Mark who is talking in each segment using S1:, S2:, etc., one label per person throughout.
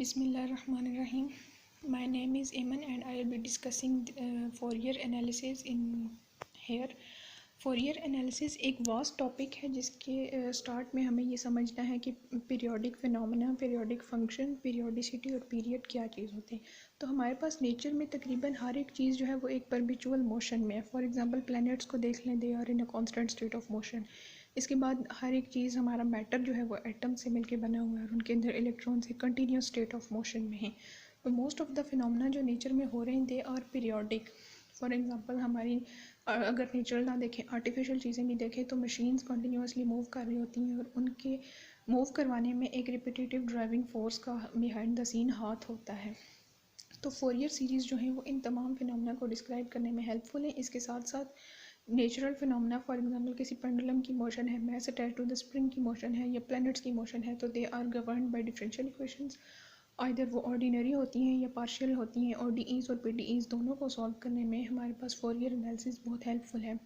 S1: Bismillahirrahmanirrahim. My name is Eman and I will be discussing Fourier analysis in here. Fourier analysis एक vast topic है जिसके start में हमें ये समझना है कि periodic phenomena, periodic function, periodicity और पीरियड क्या चीज़ होते हैं। तो हमारे पास नेचर में तकरीबन हर एक चीज़ जो है वो एक परपेचुअल मोशन में है। फॉर एग्जांपल प्लैनेट्स को देख लें, they are in a constant state of motion. इसके बाद हर एक चीज़, हमारा मैटर जो है वो एटम से मिलके बना हुआ है और उनके अंदर इलेक्ट्रॉन से कंटिन्यूस स्टेट ऑफ मोशन में है। तो मोस्ट ऑफ द फिनोमेना जो नेचर में हो रहे हैं they are periodic. For example हमारी अगर नेचुरल ना देखें, आर्टिफिशियल चीज़ें भी देखें तो मशीन्स कंटिन्यूसली मूव कर रही होती हैं और उनके मूव करवाने में एक रिपीटेटिव ड्राइविंग फोर्स का बिहाइंड द सीन हाथ होता है। तो फोरियर सीरीज़ जो है वो इन तमाम फिनोमेना को डिस्क्राइब करने में हेल्पफुल है। इसके साथ साथ नेचुरल फिनोमेना, फॉर एग्जांपल किसी पेंडुलम की मोशन है, mass attach to the spring की मोशन है या प्लैनेट्स की मोशन है, तो they are governed by differential equations. Either वो ऑर्डिनरी होती हैं या पार्शियल होती हैं। ODEs और PDEs दोनों को सॉल्व करने में हमारे पास फोरियर एनालिसिस बहुत हेल्पफुल है।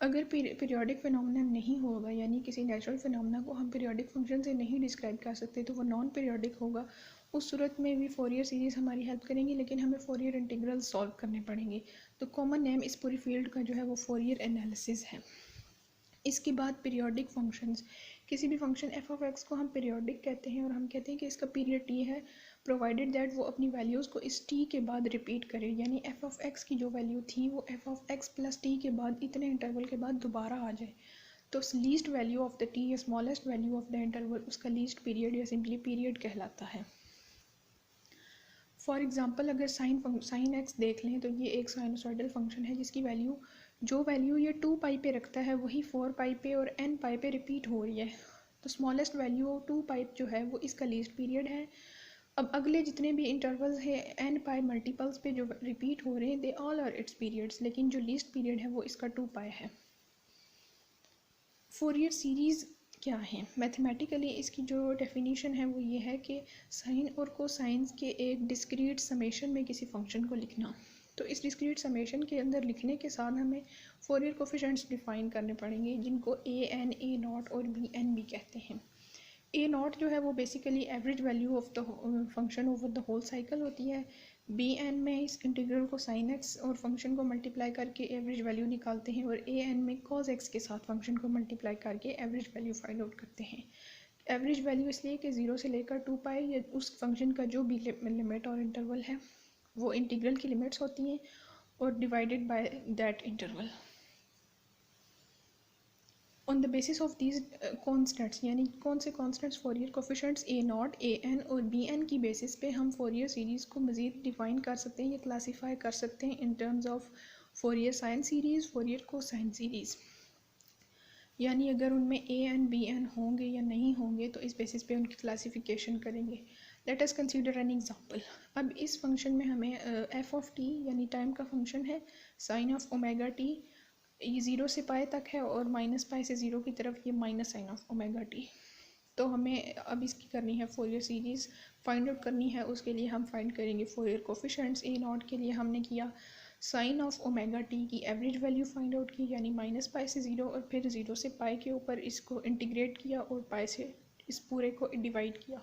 S1: अगर पीरियोडिक फिनोमेना नहीं होगा, यानी किसी नेचुरल फिनोमेना को हम पीरियोडिक फंक्शन से नहीं डिस्क्राइब कर सकते, तो वो नॉन पीरियोडिक होगा। उस सूरत में भी फोरियर सीरीज़ हमारी हेल्प करेंगी, लेकिन हमें फोरियर इंटीग्रल सॉल्व करने पड़ेंगे। तो कॉमन नेम इस पूरी फील्ड का जो है वो फोरियर एनालिसिस है। इसके बाद पीरियोडिक फंक्शंस। किसी भी फंक्शन एफ ऑफ एक्स को हम पीरियोडिक कहते हैं और हम कहते हैं कि इसका पीरियड टी है, प्रोवाइडेड दैट वो अपनी वैल्यूज़ को इस टी के बाद रिपीट करे। यानी एफ ऑफ एक्स की जो वैल्यू थी वो F of x plus T के बाद इतने इंटरवल के बाद दोबारा आ जाए। तो least value of the T या smallest value of the interval उसका लीस्ट पीरियड या सिंपली पीरियड कहलाता है। फॉर एग्जांपल अगर साइन एक्स देख लें तो ये एक साइनोसॉइडल फंक्शन है जिसकी वैल्यू, जो वैल्यू ये 2 पाई पे रखता है वही 4 पाई पे और n पाई पे रिपीट हो रही है। तो स्मॉलेस्ट वैल्यू 2 पाई जो है वो इसका लीस्ट पीरियड है। अब अगले जितने भी इंटरवल्स है n पाई मल्टीपल्स पे जो रिपीट हो रहे हैं they all are its periods, लेकिन जो लीस्ट पीरियड है वो इसका 2 पाई है। फोरियर सीरीज़ क्या है? मैथमेटिकली इसकी जो डेफिनेशन है वो ये है कि साइन और कोसाइंस के एक डिस्क्रीट समेशन में किसी फंक्शन को लिखना। तो इस डिस्क्रीट समेशन के अंदर लिखने के साथ हमें फोरियर कोफिशिएंट्स डिफाइन करने पड़ेंगे, जिनको an, a0 और bn भी कहते हैं। a0 जो है वो basically average value of the function over the whole cycle होती है। bn में इस इंटीग्रल को sin x और फंक्शन को मल्टीप्लाई करके एवरेज वैल्यू निकालते हैं और an में cos x के साथ फंक्शन को मल्टीप्लाई करके एवरेज वैल्यू फाइंड आउट करते हैं। एवरेज वैल्यू इसलिए कि 0 से लेकर 2 पाई या उस फंक्शन का जो भी लिमिट और इंटरवल है वो इंटीग्रल की लिमिट्स होती हैं और divided by that interval. On the basis of these constants, यानी कौन से constants? Fourier coefficients a0, an और bn की बेसिस पे हम फोरियर सीरीज़ को मज़ीद डिफाइन कर सकते हैं या क्लासीफाई कर सकते हैं in terms of Fourier sine series, Fourier cosine series. यानी अगर उनमें an, bn होंगे या नहीं होंगे तो इस बेसिस पे उनकी क्लासिफिकेशन करेंगे। Let us consider an example. अब इस फंक्शन में हमें एफ ऑफ टी यानी टाइम का फंक्शन है, साइन ऑफ ओमेगा टी, ये 0 से पाई तक है और माइनस पाई से 0 की तरफ ये minus sine of omega t. तो हमें अब इसकी करनी है फोरियर सीरीज़ फाइंड आउट करनी है। उसके लिए हम फाइंड करेंगे फोरियर कोफिशिएंट्स। a0 के लिए हमने किया साइन ऑफ ओमेगा टी की एवरेज वैल्यू फाइंड आउट की, यानी माइनस पाई से 0 और फिर 0 से पाई के ऊपर इसको इंटीग्रेट किया और पाई से इस पूरे को डिवाइड किया।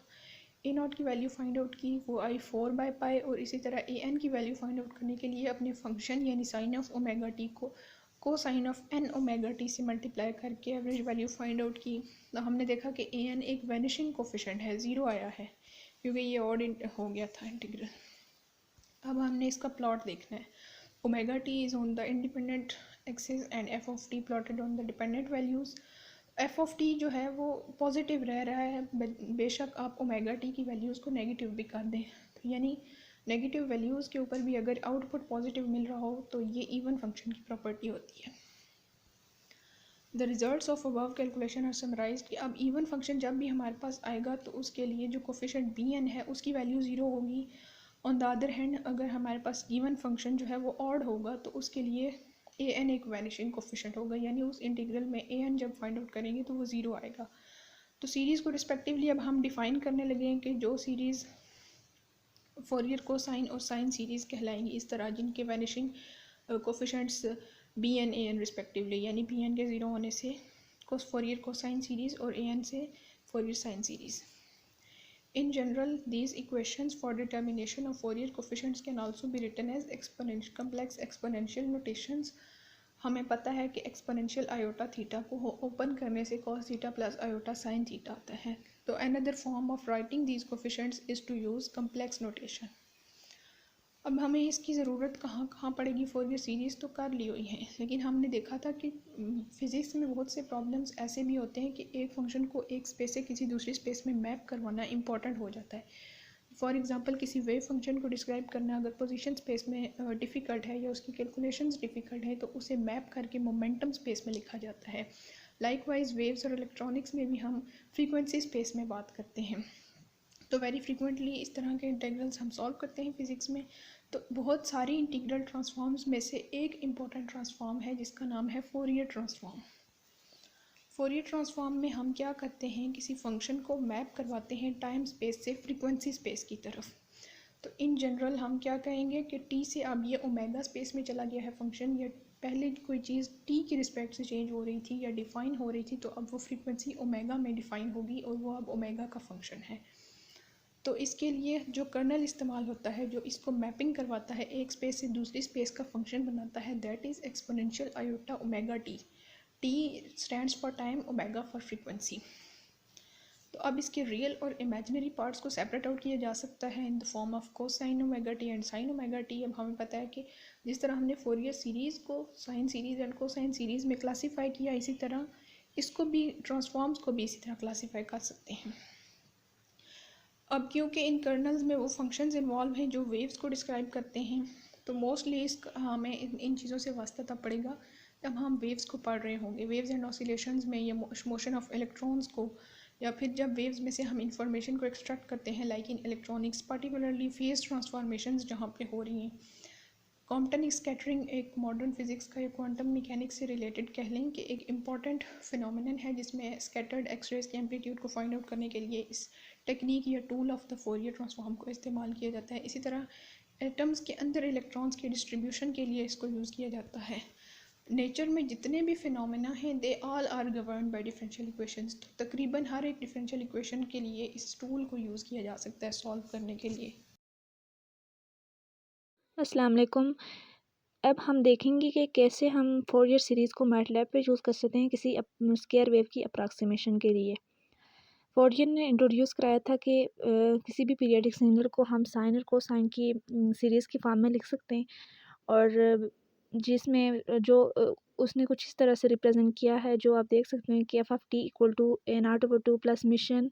S1: a0 की वैल्यू फाइंड आउट की, वो आई 4 बाई पाई। और इसी तरह an की वैल्यू फाइंड आउट करने के लिए अपने फंक्शन यानी साइन ऑफ ओमेगा टी को cosine of n omega T से मल्टीप्लाई करके एवरेज वैल्यू फाइंड आउट की। तो हमने देखा कि an एक वैनिशिंग कोफिशिएंट है, 0 आया है क्योंकि ये ऑड हो गया था इंटीग्रल। अब हमने इसका प्लॉट देखना है। Omega T is on the independent axis and F of T plotted on the dependent values. F of T जो है वो पॉजिटिव रह रहा है, बेशक आप ओमेगा टी की वैल्यूज़ को नेगेटिव भी कर दें। तो यानी नेगेटिव वैल्यूज़ के ऊपर भी अगर आउटपुट पॉजिटिव मिल रहा हो तो ये इवन फंक्शन की प्रॉपर्टी होती है। The results of above calculation are summarised कि अब इवन फंक्शन जब भी हमारे पास आएगा तो उसके लिए जो कोफिशिएंट bn है उसकी वैल्यू 0 होगी। ऑन द अदर हैंड अगर हमारे पास गिवन फंक्शन जो है वो ऑड होगा तो उसके लिए an एक वैनिशिंग कोफिशिएंट होगा, यानी उस इंटीग्रल में an जब फाइंड आउट करेंगे तो वो 0 आएगा। तो सीरीज़ को रिस्पेक्टिवली अब हम डिफ़ाइन करने लगे हैं कि जो सीरीज़ फोरियर कोसाइन और साइन सीरीज़ कहलाएंगी इस तरह, जिनके vanishing coefficients bn an respectively, यानी bn के 0 होने से फोरियर कोसाइन सीरीज़ और an से Fourier sine series. In general, these equations for determination of Fourier coefficients can also be written as complex exponential notations. हमें पता है कि एक्सपोनेंशियल आयोटा थीटा को ओपन करने से cos theta plus iota sine theta आता है. तो another form of writing these coefficients is to use complex notation. अब हमें इसकी ज़रूरत कहाँ कहाँ पड़ेगी. फोरियर सीरीज़ तो कर ली हुई है, लेकिन हमने देखा था कि फिज़िक्स में बहुत से प्रॉब्लम्स ऐसे भी होते हैं कि एक फंक्शन को एक स्पेस से किसी दूसरी स्पेस में मैप करवाना इंपॉर्टेंट हो जाता है. फॉर एग्जांपल किसी वेव फंक्शन को डिस्क्राइब करना अगर पोजीशन स्पेस में डिफ़िकल्ट है या उसकी कैलकुलेशंस डिफ़िकल्ट है तो उसे मैप करके मोमेंटम स्पेस में लिखा जाता है. लाइकवाइज वेव्स और इलेक्ट्रॉनिक्स में भी हम फ्रीक्वेंसी स्पेस में बात करते हैं. तो वेरी फ्रीक्वेंटली इस तरह के इंटीग्रल्स हम सॉल्व करते हैं फिज़िक्स में. तो बहुत सारी इंटीग्रल ट्रांसफॉर्म्स में से एक इम्पॉर्टेंट ट्रांसफॉर्म है जिसका नाम है फोरियर ट्रांसफॉर्म. फोरियर ट्रांसफॉर्म में हम क्या करते हैं, किसी फंक्शन को मैप करवाते हैं टाइम स्पेस से फ्रीक्वेंसी स्पेस की तरफ. तो इन जनरल हम क्या कहेंगे कि टी से अब ये ओमेगा स्पेस में चला गया है फंक्शन, या पहले कोई चीज़ टी की रिस्पेक्ट से चेंज हो रही थी या डिफ़ाइन हो रही थी, तो अब वो फ्रीक्वेंसी ओमेगा में डिफ़ाइन होगी और वो अब ओमेगा का फंक्शन है. तो इसके लिए जो कर्नल इस्तेमाल होता है जो इसको मैपिंग करवाता है एक स्पेस से दूसरी स्पेस का फंक्शन बनाता है, that is exponential iota omega T. T stands for time, omega for frequency. तो अब इसके रियल और इमेजिनरी पार्ट्स को सेपरेट आउट किया जा सकता है in the form of cosine omega T and sine omega T. अब हमें पता है कि जिस तरह हमने फोरियर सीरीज़ को sine series and cosine series में क्लासीफाई किया, इसी तरह इसको भी ट्रांसफॉर्म्स को भी इसी तरह क्लासीफाई कर सकते हैं. अब क्योंकि इन कर्नल्स में वो फंक्शंस इन्वॉल्व हैं जो वेव्स को डिस्क्राइब करते हैं, तो मोस्टली इस हमें इन चीज़ों से वास्ता तब पड़ेगा जब हम वेव्स को पढ़ रहे होंगे. वेव्स एंड ऑसिलेशंस में या मोशन ऑफ इलेक्ट्रॉन्स को, या फिर जब वेव्स में से हम इंफॉर्मेशन को एक्सट्रैक्ट करते हैं like in electronics, particularly phase transformations जहाँ पे हो रही हैं. कॉम्पटन स्कैटरिंग एक मॉडर्न फिजिक्स का या क्वांटम मैकेनिक्स से रिलेटेड कह लें कि एक इम्पॉर्टेंट फिनोमेनन है जिसमें स्कैटर्ड एक्सरेज के एम्पलीट्यूड को फाइंड आउट करने के लिए इस टेक्निक या tool of the Fourier transform को इस्तेमाल किया जाता है. इसी तरह एटम्स के अंदर इलेक्ट्रॉन्स के डिस्ट्रीब्यूशन के लिए इसको यूज़ किया जाता है. नेचर में जितने भी फिनोमेना हैं they all are govern by differential equations. तो तकरीबन हर एक डिफरेंशियल इक्वेशन के लिए इस टूल को यूज़ किया जा सकता है सॉल्व करने के लिए.
S2: अस्सलाम वालेकुम। अब हम देखेंगे कि कैसे हम फोरियर सीरीज़ को मैटलैब पे यूज़ कर सकते हैं किसी स्क्वायर वेव की अप्रॉक्सीमेशन के लिए. फोरियर ने इंट्रोड्यूस कराया था कि किसी भी पीरियोडिक सिग्नल को हम साइन और कोसाइन की सीरीज़ की फॉर्म में लिख सकते हैं, और जिसमें उसने कुछ इस तरह से रिप्रेजेंट किया है जो आप देख सकते हैं कि f of t equal to n r over two plus summation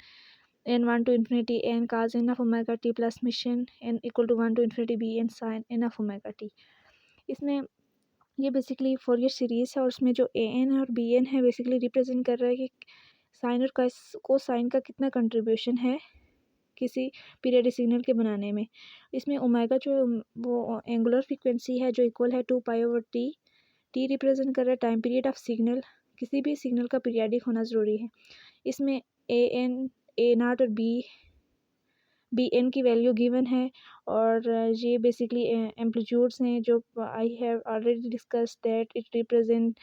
S2: n one to infinity n cos n of omega t plus summation n equal to one to infinity b n sine n of omega t. इसमें ये basically Fourier series है और उसमें जो a N और B n है basically represent कर रहा है कि साइन और कोसाइन का कितना कंट्रीब्यूशन है किसी पीरियडिक सिग्नल के बनाने में. इसमें ओमेगा जो वो एंगुलर फ्रीक्वेंसी है जो इक्वल है 2 पाई/टी. टी रिप्रेजेंट कर रहा है टाइम पीरियड ऑफ सिग्नल. किसी भी सिग्नल का पीरियडिक होना ज़रूरी है. इसमें ए एन, ए नाट और बी एन की वैल्यू गिवन है, और ये बेसिकली एम्पलीट्यूड्स हैं जो I have already discussed that it represent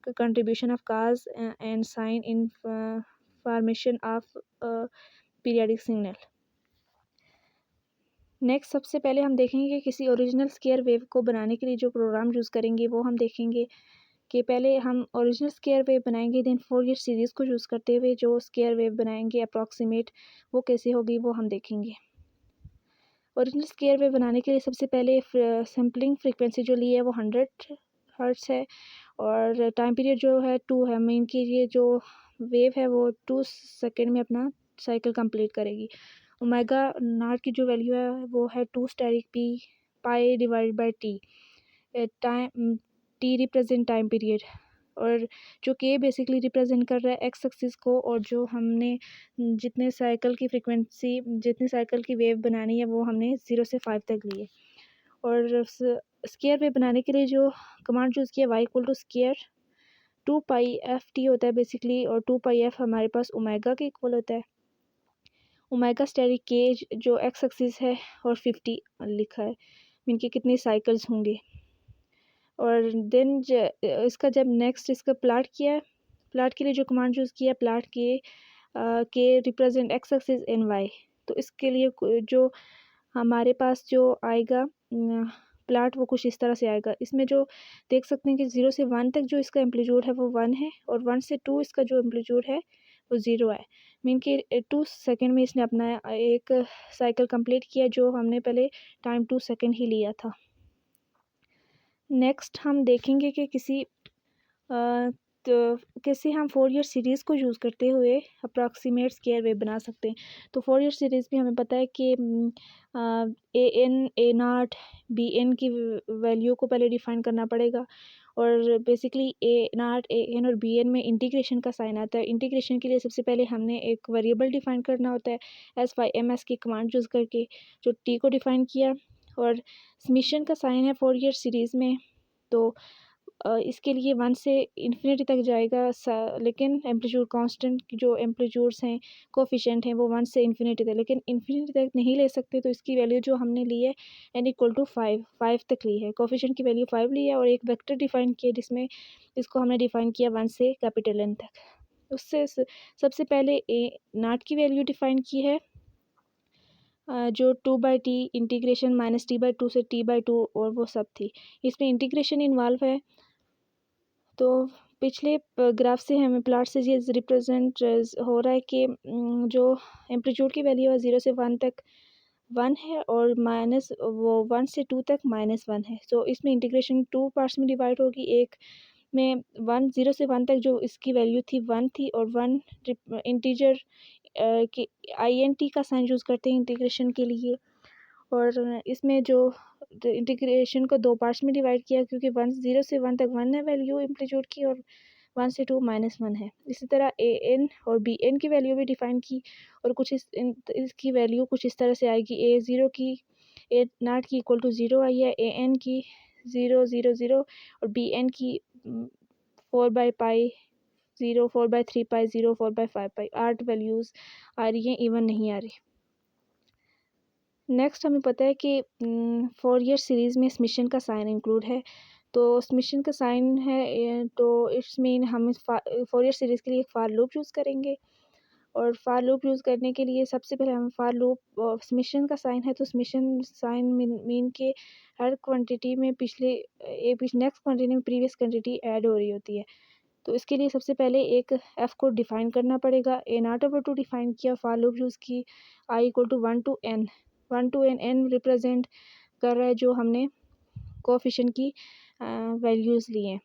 S2: contribution of cos and sine in formation of periodic signal. Next सबसे पहले हम देखेंगे कि किसी ओरिजिनल स्क्वायर वेव को बनाने के लिए जो प्रोग्राम यूज़ करेंगे वो हम देखेंगे कि पहले हम ओरिजिनल स्क्वायर वेव बनाएंगे, देन फोरियर सीरीज़ को यूज़ करते हुए जो स्क्वायर वेव बनाएंगे अप्रॉक्सीमेट वो कैसे होगी वो हम देखेंगे. ओरिजिनल स्क्वायर वेव बनाने के लिए सबसे पहले सैम्पलिंग फ्रीक्वेंसी जो ली है वो 100 हर्ट्ज़ है, और टाइम पीरियड जो है 2 है. मीन कि ये जो वेव है वो 2 सेकेंड में अपना साइकिल कंप्लीट करेगी. ओमेगा नॉट की जो वैल्यू है वो है 2 asterisk p pi divide by t. Time t represent time period, और जो के बेसिकली रिप्रेजेंट कर रहा है एक्स एक्सिस को, और जो हमने जितने साइकिल की फ्रीक्वेंसी जितने साइकिल की वेव बनानी है वो हमने 0 से 5 तक ली है. और स्क्वायर वेव बनाने के लिए जो कमांड यूज़ किया वाई इक्वल टू स्क्वायर 2 पाई/ft होता है बेसिकली, और 2 पाई/f हमारे पास ओमेगा के इक्वल होता है. ओमेगा स्टेरिक के जो एक्स एक्सिस है और 50 लिखा है, मीन के कितने साइकिल्स होंगे. और देन इसका जब नेक्स्ट इसका प्लाट किया है, प्लाट के लिए जो कमांड यूज़ किया प्लाट के represent x axis and y. तो इसके लिए जो हमारे पास जो आएगा प्लाट वो कुछ इस तरह से आएगा। इसमें जो देख सकते हैं कि 0 से 1 तक जो इसका एम्पलीट्यूड है वो 1 है और 1 से 2 इसका जो एम्पलीट्यूड है वो 0 है। मीन कि 2 सेकंड में इसने अपना एक साइकिल कंप्लीट किया, जो हमने पहले टाइम 2 सेकंड ही लिया था। नेक्स्ट हम देखेंगे कि तो कैसे हम फोरियर सीरीज़ को यूज़ करते हुए अप्रॉक्सीमेट स्क्वायर वेव बना सकते हैं। तो फोरियर सीरीज़ में हमें पता है कि A N A not B N की वैल्यू को पहले डिफाइन करना पड़ेगा और basically A not A N और बी एन में इंटीग्रेशन का साइन आता है। इंटीग्रेशन के लिए सबसे पहले हमने एक वेरिएबल डिफाइन करना होता है एस वाई एम एस की कमांड यूज़ करके, जो टी को डिफाइन किया और समीशन का साइन है फोरियर सीरीज़ में। तो इसके लिए 1 से इन्फिनिटी तक जाएगा, लेकिन एम्पलीट्यूड कांस्टेंट जो एम्पलीट्यूड्स हैं कोफिशिएंट हैं वो 1 से इन्फिनिटी तक, लेकिन इन्फिनिटी तक नहीं ले सकते। तो इसकी वैल्यू जो हमने ली है n = 5 तक ली है, कोफिशिएंट की वैल्यू 5 ली है और एक वेक्टर डिफाइन किया जिसमें इसको हमने डिफाइन किया 1 से N तक। उससे सबसे पहले ए नॉट की वैल्यू डिफाइन की है जो 2/t इंटीग्रेशन -t/2 से t/2 और वो सब थी। इसमें इंटीग्रेशन इन्वॉल्व है। तो पिछले ग्राफ से हमें प्लॉट से ये रिप्रेजेंट हो रहा है कि जो एम्पलीट्यूड की वैल्यू है 0 से 1 तक 1 है और माइनस वो 1 से 2 तक -1 है। तो इसमें इंटीग्रेशन 2 पार्ट्स में डिवाइड होगी। एक में 0 से 1 तक जो इसकी वैल्यू थी 1 थी और 1 इंटीजर की INT का साइन यूज़ करते हैं इंटीग्रेशन के लिए। और इसमें जो इंटीग्रेशन को 2 पार्ट्स में डिवाइड किया क्योंकि 0 से 1 तक 1 है वैल्यू एम्पलीट्यूड की और 1 से 2 -1 है। इसी तरह AN और BN की वैल्यू भी डिफाइन की और कुछ इसकी वैल्यू कुछ इस तरह से आएगी। A0 की A0 की इक्वल टू 0 आई है, AN की 0 0 0 और BN की 4/π 0 4/3π 0 4/5π 8 वैल्यूज़ आ रही हैं, इवन नहीं आ रही। नेक्स्ट हमें पता है कि फोरियर सीरीज़ में समीशन का साइन इंक्लूड है। तो समीशन का साइन है तो इट्स मीन हम फोरियर सीरीज़ के लिए फार लूप यूज़ करेंगे और फार लूप यूज़ करने के लिए सबसे पहले हम फार लूप समीशन का साइन है तो समीशन साइन मीन के हर क्वांटिटी में नेक्स्ट क्वांटिटी में प्रीवियस क्वांटिटी ऐड हो रही होती है। तो इसके लिए सबसे पहले एक एफ़ को डिफ़ाइन करना पड़ेगा। A0/2 डिफ़ाइन किया, फार लूप यूज़ की, I = 1 to n 1 to n represent कर रहा है जो हमने कोफिशिएंट की वैल्यूज़ ली हैं।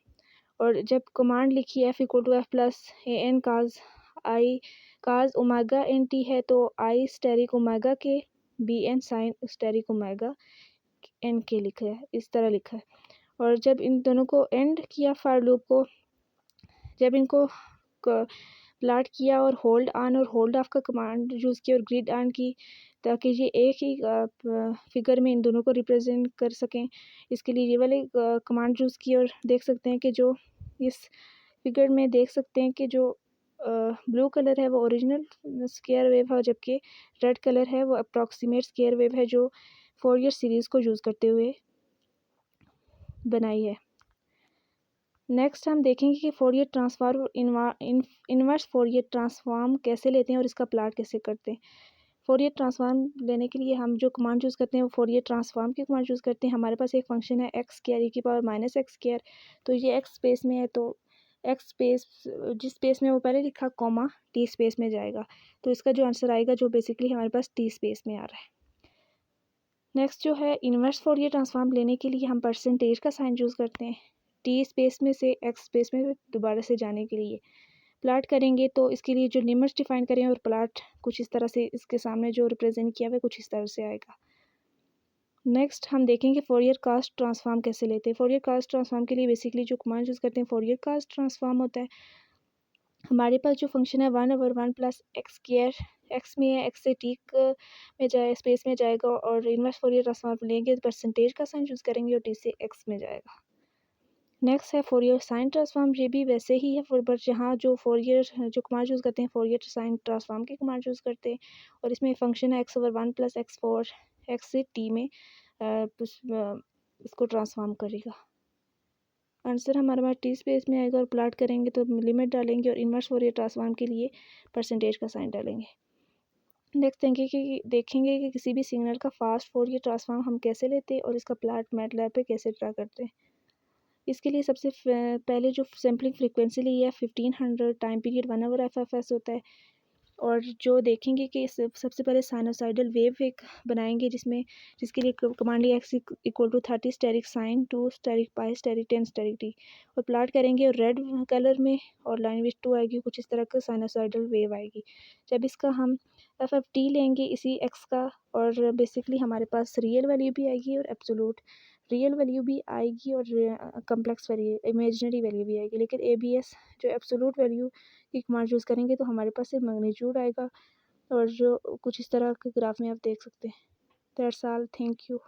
S2: और जब कमांड लिखी F = F + AN cos omega NT है तो I स्टेरिक ओमेगा के BN sine asterisk omega N के लिखा है, इस तरह लिखा है। और जब इन दोनों को एंड किया फार लूप को, जब इनको प्लाट किया और होल्ड ऑन और होल्ड ऑफ का कमांड यूज़ किया और ग्रिड ऑन की ताकि ये एक ही फिगर में इन दोनों को रिप्रेजेंट कर सकें। इसके लिए ये वाले कमांड यूज़ किए और देख सकते हैं कि जो इस फिगर में देख सकते हैं कि जो ब्लू कलर है वो ओरिजिनल स्क्वायर वेव है, जबकि रेड कलर है वो अप्रॉक्सीमेट स्क्वायर वेव है जो फोरियर सीरीज़ को यूज़ करते हुए बनाई है। नेक्स्ट हम देखेंगे कि Fourier transform inverse Fourier transform कैसे लेते हैं और इसका प्लाट कैसे करते हैं। फोरियर ट्रांसफॉर्म लेने के लिए हम जो कमांड यूज़ करते हैं वो फोरियर ट्रांसफॉर्म की कमांड यूज़ करते हैं। हमारे पास एक फंक्शन है x²e⁻⁻x²। तो ये x स्पेस में है तो x स्पेस जिस स्पेस में वो पहले लिखा कॉमा t स्पेस में जाएगा, तो इसका जो आंसर आएगा जो बेसिकली हमारे पास t स्पेस में आ रहा है। नेक्स्ट जो है इन्वर्स फोरियर ट्रांसफॉर्म लेने के लिए हम परसेंटेज का साइन यूज़ करते हैं टी स्पेस में से एक्स स्पेस में दोबारा से जाने के लिए। प्लाट करेंगे तो इसके लिए जो लिमिट्स डिफाइन करें और प्लाट कुछ इस तरह से इसके सामने जो रिप्रेजेंट किया हुआ है कुछ इस तरह से आएगा। नेक्स्ट हम देखेंगे फोरियर कास्ट ट्रांसफॉर्म कैसे लेते हैं। फोरियर कास्ट ट्रांसफॉर्म के लिए बेसिकली जो कमांड यूज़ करते हैं फोरियर कास्ट ट्रांसफॉर्म होता है। हमारे पास जो फंक्शन है 1/1 + x², एक्स में है, एक्स से टी में जाए स्पेस में जाएगा और इन्वर्स फोरियर ट्रांसफॉर्म लेंगे तो परसेंटेज का साइन यूज़ करेंगे और टी से एक्स में जाएगा। नेक्स्ट है फोरियर साइन ट्रांसफॉर्म, ये भी वैसे ही है बट यहाँ जो फोरियर जो कमांड यूज़ करते हैं फोरियर साइन ट्रांसफॉर्म की कमांड यूज़ करते हैं और इसमें फंक्शन है x/1 + x4 एक्स से टी में इसको ट्रांसफॉर्म करेगा। आंसर हमारे पास टी स्पेस में आएगा और प्लाट करेंगे तो लिमिट डालेंगे और इन्वर्स फोरियर ट्रांसफॉर्म के लिए परसेंटेज का साइन डालेंगे। नेक्स्ट देखेंगे कि किसी भी सिग्नल का फास्ट फोरियर ट्रांसफॉर्म हम कैसे लेते हैं और इसका प्लॉट मैटलैब पे कैसे ड्रा करते हैं। इसके लिए सबसे पहले जो सैम्पलिंग फ्रीक्वेंसी ली है 1500, टाइम पीरियड 1 आवर एफएफएस होता है। और जो देखेंगे कि सबसे पहले साइनोसॉइडल वेव एक बनाएंगे जिसके लिए command x equal to 30 asterisk sine 2 asterisk pi asterisk 10 asterisk t और प्लॉट करेंगे और रेड कलर में और लाइन विथ 2 आएगी, कुछ इस तरह का साइनोसॉइडल वेव आएगी। जब इसका हम एफ एफ टी लेंगे इसी एक्स का और बेसिकली हमारे पास रियल वैल्यू भी आएगी और एब्सोलूट रियल वैल्यू भी आएगी और कम्प्लेक्स वैल्यू इमेजनरी वैल्यू भी आएगी। लेकिन ए बी एस जो एब्सोलूट वैल्यू की कमांड यूज़ करेंगे तो हमारे पास सिर्फ मैग्नीट्यूड आएगा और जो कुछ इस तरह के ग्राफ में आप देख सकते हैं। That's all, thank you.